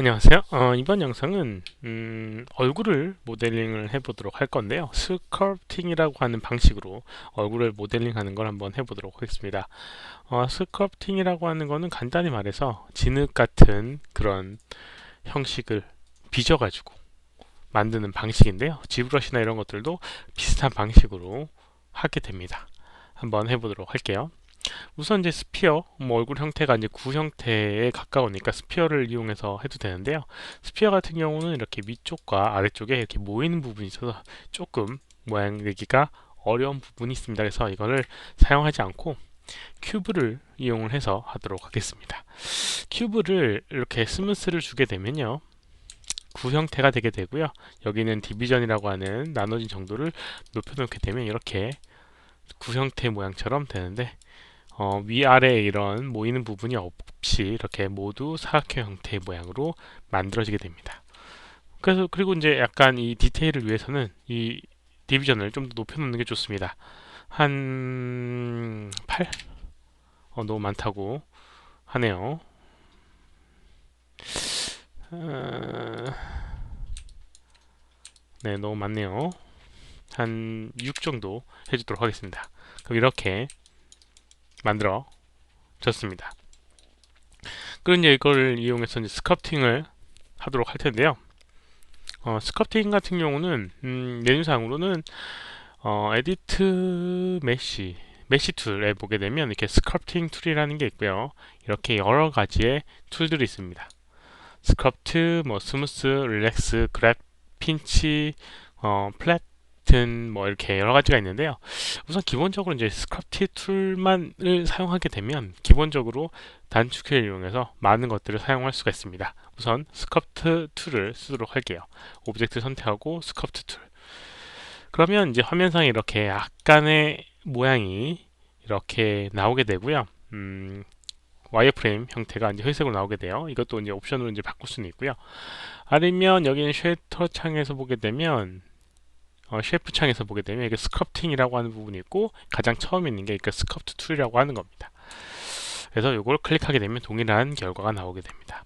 안녕하세요. 이번 영상은 얼굴을 모델링을 해보도록 할 건데요. 스컬프팅이라고 하는 방식으로 얼굴을 모델링하는 걸 한번 해보도록 하겠습니다. 스컬프팅이라고 하는 거는 간단히 말해서 진흙 같은 그런 형식을 빚어가지고 만드는 방식인데요. 지브러시나 이런 것들도 비슷한 방식으로 하게 됩니다. 한번 해보도록 할게요. 우선 이제 스피어, 얼굴 형태가 이제 구 형태에 가까우니까 스피어를 이용해서 해도 되는데요. 스피어 같은 경우는 이렇게 위쪽과 아래쪽에 이렇게 모이는 부분이 있어서 조금 모양 내기가 어려운 부분이 있습니다. 그래서 이거를 사용하지 않고 큐브를 이용을 해서 하도록 하겠습니다. 큐브를 이렇게 스무스를 주게 되면요. 구 형태가 되게 되고요. 여기는 디비전이라고 하는 나눠진 정도를 높여놓게 되면 이렇게 구 형태 모양처럼 되는데 위아래 이런 모이는 부분이 없이 이렇게 모두 사각형 형태의 모양으로 만들어지게 됩니다. 그리고 이제 약간 이 디테일을 위해서는 이 디비전을 좀 더 높여놓는 게 좋습니다. 한 8? 너무 많다고 하네요. 어, 네, 너무 많네요. 한 6 정도 해주도록 하겠습니다. 그럼 이렇게 만들어 졌습니다. 그리고 이제 이걸 이용해서 이제 스컬프팅을 하도록 할 텐데요. 스컬프팅 같은 경우는 메뉴상으로는 에디트 메시 툴에 보게 되면 이렇게 스컬프팅 툴이라는 게 있고요. 이렇게 여러 가지의 툴들이 있습니다. 스컬프트, 뭐 스무스, 릴렉스, 그랩, 핀치, 플래튼 뭐 이렇게 여러 가지가 있는데요. 우선 기본적으로 이제 스컬프트 툴만을 사용하게 되면 기본적으로 단축키를 이용해서 많은 것들을 사용할 수가 있습니다. 우선 스컬프트 툴을 쓰도록 할게요. 오브젝트 선택하고 스컬프트 툴. 그러면 이제 화면상에 이렇게 약간의 모양이 이렇게 나오게 되고요. 와이어프레임 형태가 이제 회색으로 나오게 돼요. 이것도 이제 옵션으로 이제 바꿀 수는 있고요. 아니면 여기는 쉐이터 창에서 보게 되면 쉐이프 창에서 보게 되면 이게 스컬프팅이라고 하는 부분이 있고 가장 처음에 있는 게 이렇게 스컬프트 툴이라고 하는 겁니다. 그래서 이걸 클릭하게 되면 동일한 결과가 나오게 됩니다.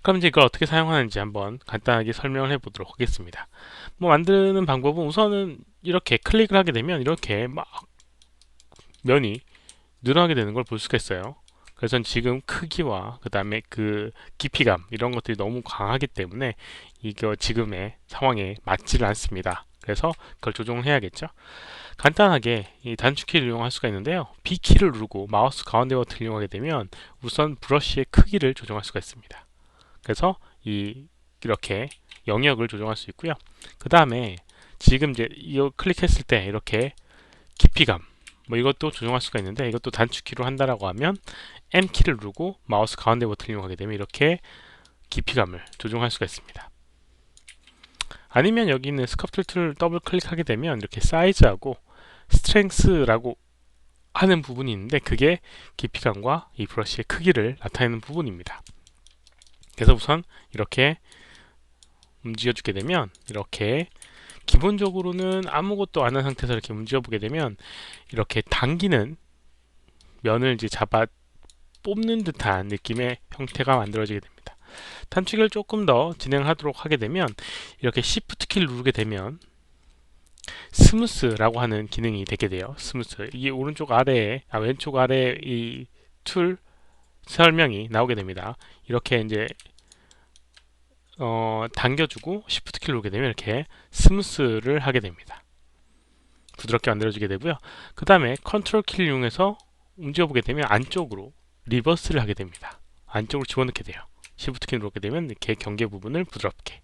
그럼 이제 이걸 어떻게 사용하는지 한번 간단하게 설명을 해보도록 하겠습니다. 뭐 만드는 방법은 우선은 이렇게 클릭을 하게 되면 이렇게 막 면이 늘어나게 되는 걸 볼 수가 있어요. 그래서 지금 크기와 그 다음에 그 깊이감 이런 것들이 너무 강하기 때문에 이거 지금의 상황에 맞지를 않습니다. 그래서 그걸 조정을 해야겠죠. 간단하게 이 단축키를 이용할 수가 있는데요. B키를 누르고 마우스 가운데 버튼을 이용하게 되면 우선 브러쉬의 크기를 조정할 수가 있습니다. 그래서 이렇게 영역을 조정할 수 있고요. 그 다음에 지금 이제 이거 클릭했을 때 이렇게 깊이감 뭐 이것도 조정할 수가 있는데 이것도 단축키로 한다라고 하면 M키를 누르고 마우스 가운데 버튼을 이용하게 되면 이렇게 깊이감을 조정할 수가 있습니다. 아니면 여기 있는 스culpt 툴을 더블 클릭하게 되면 이렇게 사이즈하고 스트렝스라고 하는 부분이 있는데 그게 깊이감과 이 브러쉬의 크기를 나타내는 부분입니다. 그래서 우선 이렇게 움직여주게 되면 이렇게 기본적으로는 아무것도 안 한 상태에서 이렇게 움직여 보게 되면 이렇게 당기는 면을 이제 잡아 뽑는 듯한 느낌의 형태가 만들어지게 됩니다. 단축키를 조금 더 진행하도록 하게 되면 이렇게 Shift 키를 누르게 되면 스무스라고 하는 기능이 되게 돼요. 스무스. 이게 오른쪽 아래에, 왼쪽 아래에 이 툴 설명이 나오게 됩니다. 이렇게 이제 당겨주고 Shift 키를 누르게 되면 이렇게 스무스를 하게 됩니다. 부드럽게 만들어지게 되고요. 그 다음에 컨트롤 키를 이용해서 움직여보게 되면 안쪽으로 리버스를 하게 됩니다. 안쪽으로 집어넣게 돼요. Shift 키 누르게 되면 이렇게 경계 부분을 부드럽게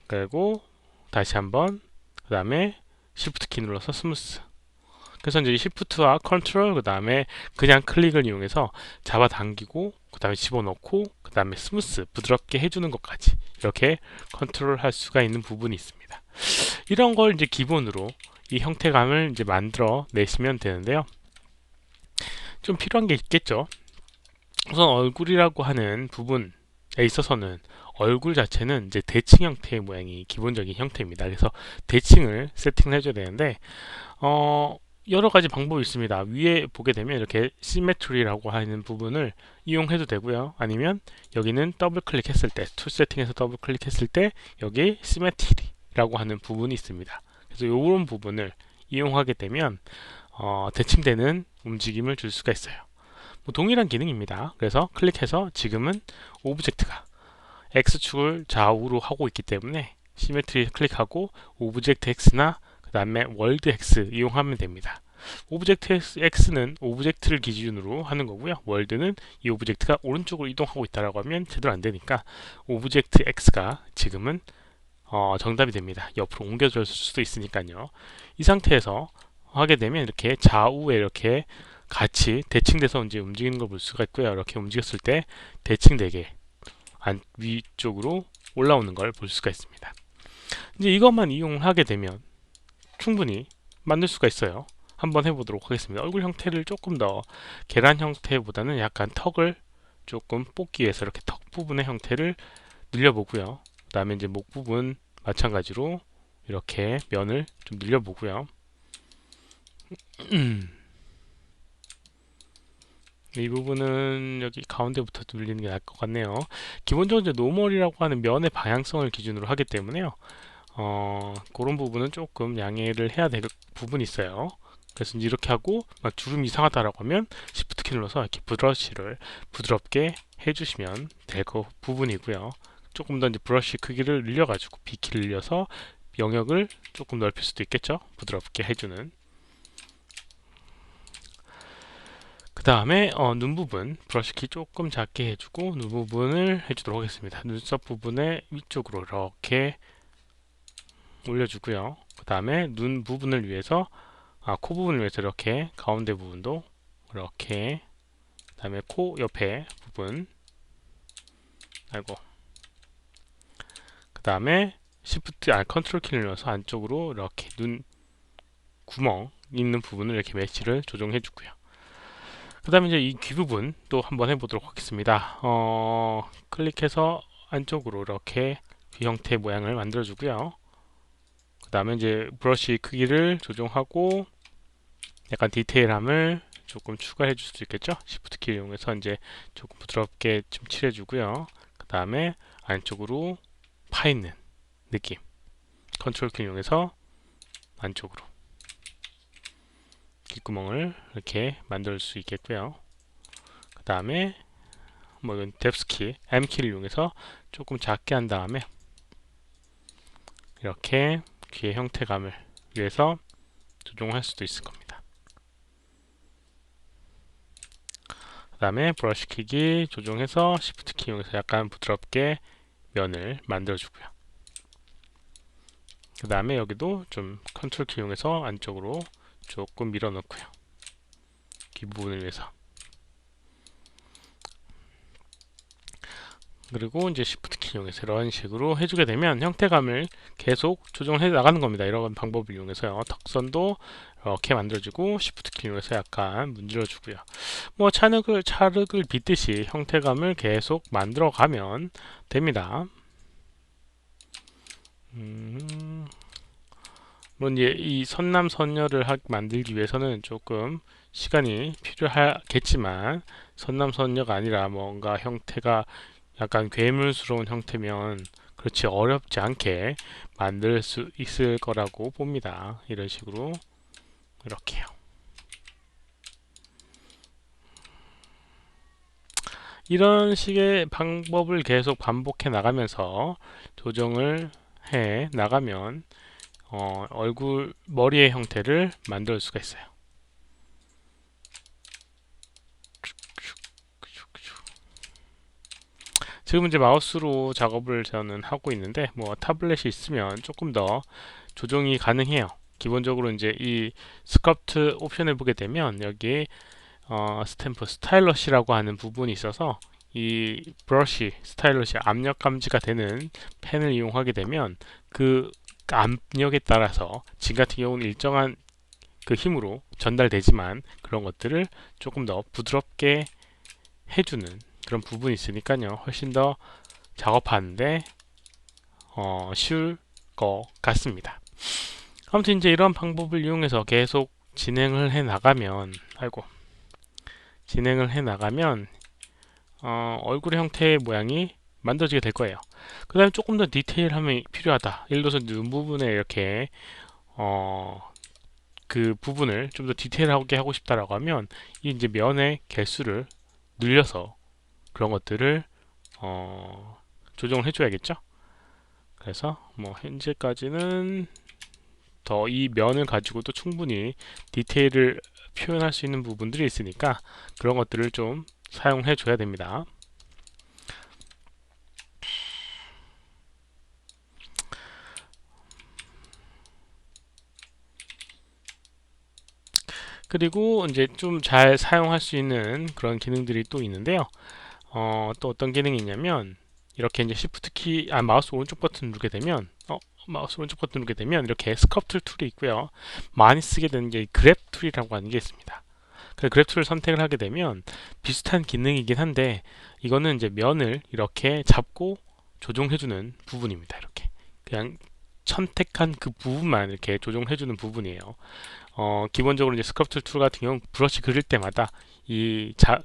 그리고 다시 한번 그 다음에 Shift 키 눌러서 스무스. 그래서 이제 Shift와 컨트롤 그 다음에 그냥 클릭을 이용해서 잡아당기고 그 다음에 집어넣고 그 다음에 스무스 부드럽게 해주는 것까지 이렇게 컨트롤 할 수가 있는 부분이 있습니다. 이런 걸 이제 기본으로 이 형태감을 이제 만들어 내시면 되는데요. 좀 필요한 게 있겠죠. 우선 얼굴이라고 하는 부분에 있어서는 얼굴 자체는 이제 대칭 형태의 모양이 기본적인 형태입니다. 그래서 대칭을 세팅을 해줘야 되는데 여러 가지 방법이 있습니다. 위에 보게 되면 이렇게 시메트리라고 하는 부분을 이용해도 되고요. 아니면 여기는 더블 클릭했을 때, 툴 세팅에서 더블 클릭했을 때 여기 시메트리라고 하는 부분이 있습니다. 그래서 이런 부분을 이용하게 되면 대칭되는 움직임을 줄 수가 있어요. 뭐 동일한 기능입니다. 그래서 클릭해서 지금은 오브젝트가 X축을 좌우로 하고 있기 때문에 시메트리 클릭하고 오브젝트 X나 그 다음에 월드 X 이용하면 됩니다. 오브젝트 X는 오브젝트를 기준으로 하는 거고요. 월드는 이 오브젝트가 오른쪽으로 이동하고 있다라고 하면 제대로 안 되니까 오브젝트 X가 지금은 정답이 됩니다. 옆으로 옮겨질 수도 있으니까요. 이 상태에서 하게 되면 이렇게 좌우에 이렇게 같이 대칭돼서 이제 움직이는 걸 볼 수가 있고요. 이렇게 움직였을 때 대칭되게 위쪽으로 올라오는 걸 볼 수가 있습니다. 이제 이것만 이용하게 되면 충분히 만들 수가 있어요. 한번 해보도록 하겠습니다. 얼굴 형태를 조금 더 계란 형태보다는 약간 턱을 조금 뽑기 위해서 이렇게 턱 부분의 형태를 늘려보고요. 그 다음에 이제 목 부분 마찬가지로 이렇게 면을 좀 늘려보고요. 이 부분은 여기 가운데부터 늘리는 게 나을 것 같네요. 기본적으로 이제 노멀이라고 하는 면의 방향성을 기준으로 하기 때문에요. 그런 부분은 조금 양해를 해야 될 부분이 있어요. 그래서 이제 이렇게 하고 막 주름 이상하다라고 하면 Shift 키 눌러서 이렇게 브러쉬를 부드럽게 해주시면 될 부분이고요. 조금 더 이제 브러쉬 크기를 늘려가지고 B키를 늘려서 영역을 조금 넓힐 수도 있겠죠. 부드럽게 해주는. 그 다음에 눈 부분 브러쉬 키 조금 작게 해주고 눈 부분을 해주도록 하겠습니다. 눈썹 부분의 위쪽으로 이렇게 올려주고요. 그 다음에 눈 부분을 위해서 코 부분을 위해서 이렇게 가운데 부분도 이렇게 그 다음에 코 옆에 부분 아이고 그 다음에 컨트롤 키를 눌러서 안쪽으로 이렇게 눈 구멍 있는 부분을 이렇게 매치를 조정해 주고요. 그 다음에 이제 이 귀 부분 또 한번 해보도록 하겠습니다. 클릭해서 안쪽으로 이렇게 귀 형태 모양을 만들어 주고요. 그 다음에 이제 브러쉬 크기를 조정하고 약간 디테일함을 조금 추가해 줄 수 있겠죠. Shift 키를 이용해서 이제 조금 부드럽게 좀 칠해 주고요. 그 다음에 안쪽으로 파 있는 느낌 컨트롤 키를 이용해서 안쪽으로 귓구멍을 이렇게 만들 수 있겠고요. 그 다음에 뭐 이건 뎁스 키 M 키를 이용해서 조금 작게 한 다음에 이렇게 귀의 형태감을 위해서 조정할 수도 있을 겁니다. 그 다음에 브러쉬 키기 조정해서 Shift 키 이용해서 약간 부드럽게 면을 만들어 주고요. 그 다음에 여기도 좀 컨트롤 키 이용해서 안쪽으로 조금 밀어 넣고요. 귀 부분을 위해서. 그리고 이제 Shift 키 이용해서 이런 식으로 해주게 되면 형태감을 계속 조정해 나가는 겁니다. 이런 방법을 이용해서요. 턱선도 이렇게 만들어주고 Shift 키 이용해서 약간 문질러주고요. 뭐 차륵을 빗듯이 형태감을 계속 만들어가면 됩니다. 물론 이 선남선녀를 만들기 위해서는 조금 시간이 필요하겠지만 선남선녀가 아니라 뭔가 형태가 약간 괴물스러운 형태면 그렇지 어렵지 않게 만들 수 있을 거라고 봅니다. 이런 식으로 이렇게요. 이런 식의 방법을 계속 반복해 나가면서 조정을 해 나가면 머리의 형태를 만들 수가 있어요. 지금 이제 마우스로 작업을 저는 하고 있는데 뭐 타블렛이 있으면 조금 더 조정이 가능해요. 기본적으로 이제 이 스culpt 옵션을 보게 되면 여기 스탬프 스타일러시라고 하는 부분이 있어서 이 브러쉬 스타일러시 압력 감지가 되는 펜을 이용하게 되면 그 압력에 따라서 지금 같은 경우는 일정한 그 힘으로 전달되지만 그런 것들을 조금 더 부드럽게 해주는 그런 부분이 있으니까요. 훨씬 더 작업하는데 쉬울 것 같습니다. 아무튼 이제 이런 방법을 이용해서 계속 진행을 해 나가면 얼굴의 형태의 모양이 만들어지게 될 거예요. 그 다음에 조금 더 디테일함이 필요하다. 예를 들어서 눈 부분에 이렇게 그 부분을 좀 더 디테일하게 하고 싶다라고 하면 이 이제 면의 개수를 늘려서 그런 것들을 조정을 해줘야겠죠. 그래서 뭐 현재까지는 더 이 면을 가지고도 충분히 디테일을 표현할 수 있는 부분들이 있으니까 그런 것들을 좀 사용해 줘야 됩니다. 그리고 이제 좀 잘 사용할 수 있는 그런 기능들이 또 있는데요. 또 어떤 기능이 있냐면 이렇게 이제 Shift 키, 마우스 오른쪽 버튼 누르게 되면 마우스 오른쪽 버튼 누르게 되면 이렇게 스culpt 툴이 있고요. 많이 쓰게 되는 게 그랩 툴이라고 하는 게 있습니다. 그 그랩 툴을 선택을 하게 되면 비슷한 기능이긴 한데 이거는 이제 면을 이렇게 잡고 조정해주는 부분입니다. 이렇게 그냥 선택한 그 부분만 이렇게 조정해주는 부분이에요. 기본적으로 이제 스culpt 툴 같은 경우는 브러쉬 그릴 때마다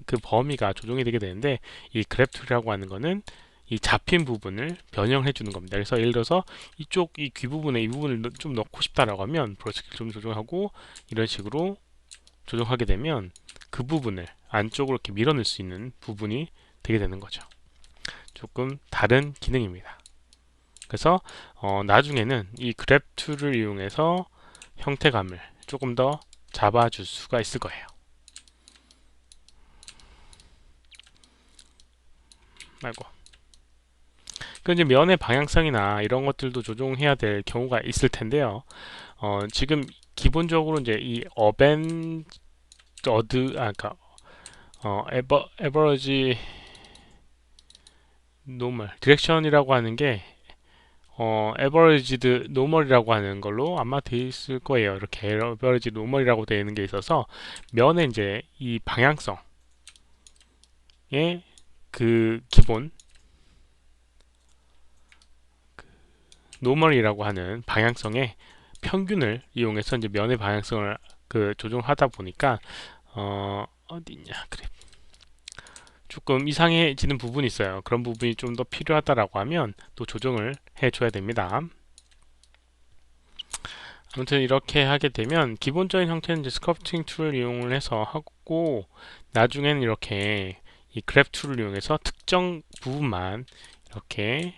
그 범위가 조정이 되게 되는데 이 그랩 툴이라고 하는 거는 이 잡힌 부분을 변형해 주는 겁니다. 그래서 예를 들어서 이쪽 이 귀 부분에 이 부분을 좀 넣고 싶다라고 하면 브러쉬를 좀 조정하고 이런 식으로 조정하게 되면 그 부분을 안쪽으로 이렇게 밀어낼 수 있는 부분이 되게 되는 거죠. 조금 다른 기능입니다. 그래서 나중에는 이 그랩 툴을 이용해서 형태감을 조금 더 잡아줄 수가 있을 거예요. 말고. 그 이제 면의 방향성이나 이런 것들도 조정해야 될 경우가 있을 텐데요. 지금 기본적으로 이제 이 그러니까 에버러지 노멀 디렉션이라고 하는 게 에버리지드 노멀이라고 하는 걸로 아마 돼 있을 거예요. 이렇게 에버리지 노멀이라고 되어 있는 게 있어서 면의 이제 이 방향성의 그 기본 노멀이라고 하는 방향성의 평균을 이용해서 이제 면의 방향성을 조정하다 보니까 어디냐 그래 조금 이상해지는 부분이 있어요. 그런 부분이 좀 더 필요하다라고 하면 또 조정을 해줘야 됩니다. 아무튼 이렇게 하게 되면 기본적인 형태는 이제 스컬프팅 툴을 이용을 해서 하고 나중에는 이렇게 이 그래프 툴을 이용해서 특정 부분만 이렇게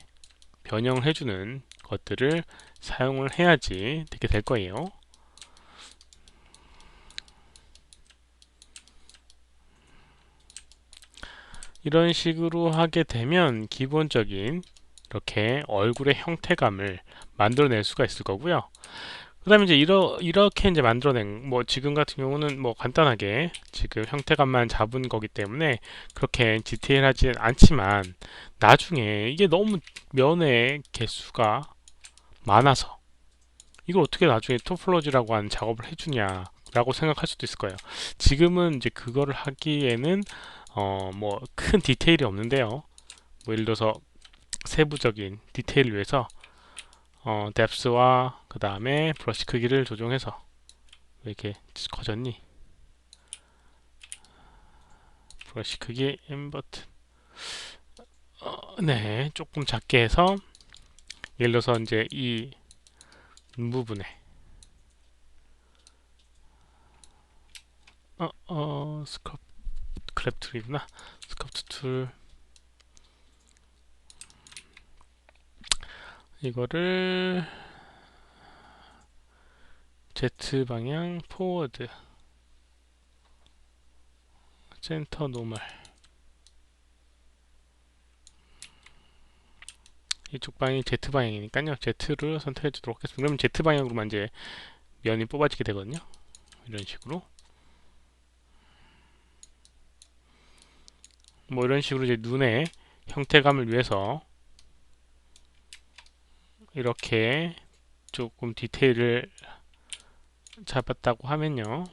변형을 해주는 것들을 사용을 해야지 되게 될 거예요. 이런 식으로 하게 되면 기본적인 이렇게 얼굴의 형태감을 만들어낼 수가 있을 거고요. 그 다음에 이제 이렇게 이제 만들어낸, 뭐 지금 같은 경우는 뭐 간단하게 지금 형태감만 잡은 거기 때문에 그렇게 디테일하진 않지만 나중에 이게 너무 면의 개수가 많아서 이걸 어떻게 나중에 토폴로지라고 하는 작업을 해주냐 라고 생각할 수도 있을 거예요. 지금은 이제 그거를 하기에는 뭐 큰 디테일이 없는데요. 뭐 예를 들어서 세부적인 디테일을 위해서 뎁스와 그 다음에 브러쉬 크기를 조정해서 왜 이렇게 커졌니? 브러쉬 크기 M 버튼 네 조금 작게 해서 예를 들어서 이제 이 부분에 스컵 크랩 툴이구나 스컵트 툴 이거를 Z 방향 포워드 센터 노멀 이쪽 방향이 Z 방향이니까요. Z를 선택해 주도록 하겠습니다. 그러면 Z 방향으로만 이제 면이 뽑아지게 되거든요. 이런 식으로 뭐 이런 식으로 이제 눈의 형태감을 위해서 이렇게 조금 디테일을 잡았다고 하면요.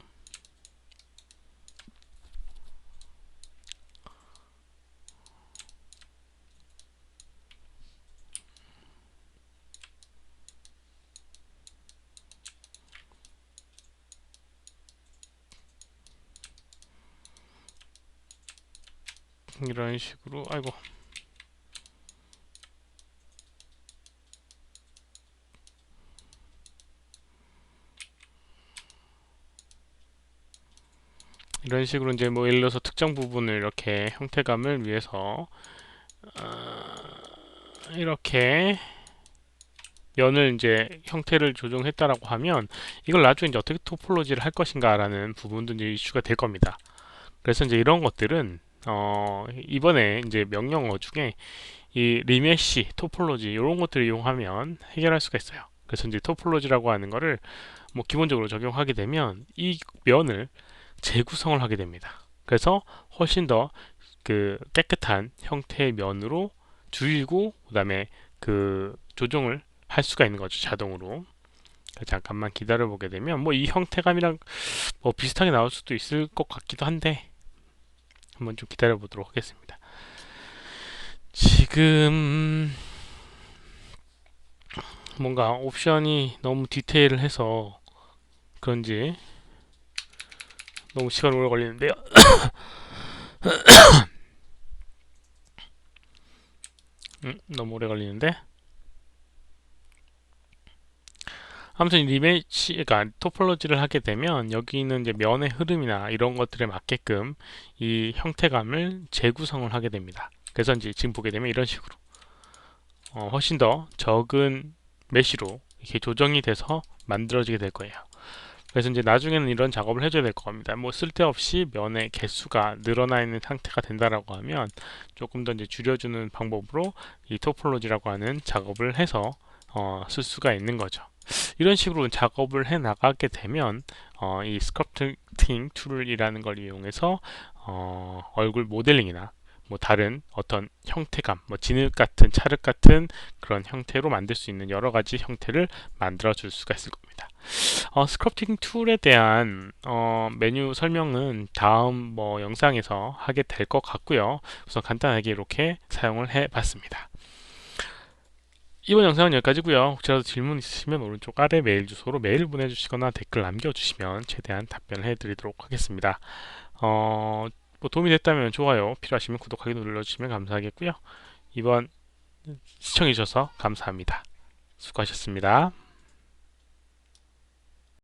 이런 식으로 아이고 이런 식으로 이제 뭐 예를 들어서 특정 부분을 이렇게 형태감을 위해서 이렇게 면을 이제 형태를 조정했다라고 하면 이걸 나중에 이제 어떻게 토폴로지를 할 것인가라는 부분도 이제 이슈가 될 겁니다. 그래서 이제 이런 것들은 이번에 이제 명령어 중에 이 리메시, 토폴로지 이런 것들을 이용하면 해결할 수가 있어요. 그래서 이제 토폴로지라고 하는 거를 뭐 기본적으로 적용하게 되면 이 면을 재구성을 하게 됩니다. 그래서 훨씬 더 그 깨끗한 형태의 면으로 줄이고 그다음에 그 조정을 할 수가 있는 거죠, 자동으로. 잠깐만 기다려 보게 되면 뭐 이 형태감이랑 뭐 비슷하게 나올 수도 있을 것 같기도 한데 한번 좀 기다려 보도록 하겠습니다. 지금 뭔가 옵션이 너무 디테일해서 그런지 너무 시간이 오래 걸리는데요. 너무 오래 걸리는데. 아무튼 리메시, 그러니까 토폴로지를 하게 되면 여기 있는 이제 면의 흐름이나 이런 것들에 맞게끔 이 형태감을 재구성을 하게 됩니다. 그래서 이제 지금 보게 되면 이런 식으로 훨씬 더 적은 메시로 이렇게 조정이 돼서 만들어지게 될 거예요. 그래서 이제 나중에는 이런 작업을 해줘야 될 겁니다. 뭐 쓸데없이 면의 개수가 늘어나 있는 상태가 된다라고 하면 조금 더 이제 줄여주는 방법으로 이 토폴로지라고 하는 작업을 해서 쓸 수가 있는 거죠. 이런 식으로 작업을 해 나가게 되면 이 스컬프팅 툴이라는 걸 이용해서 얼굴 모델링이나 뭐 다른 어떤 형태감, 뭐 진흙 같은 찰흙 같은 그런 형태로 만들 수 있는 여러 가지 형태를 만들어 줄 수가 있을 겁니다. 스컬프팅 툴에 대한 메뉴 설명은 다음 뭐 영상에서 하게 될 것 같고요. 우선 간단하게 이렇게 사용을 해 봤습니다. 이번 영상은 여기까지고요. 혹시라도 질문 있으시면 오른쪽 아래 메일 주소로 메일 보내주시거나 댓글 남겨주시면 최대한 답변을 해드리도록 하겠습니다. 뭐 도움이 됐다면 좋아요, 필요하시면 구독하기 눌러주시면 감사하겠고요. 이번 시청해주셔서 감사합니다. 수고하셨습니다.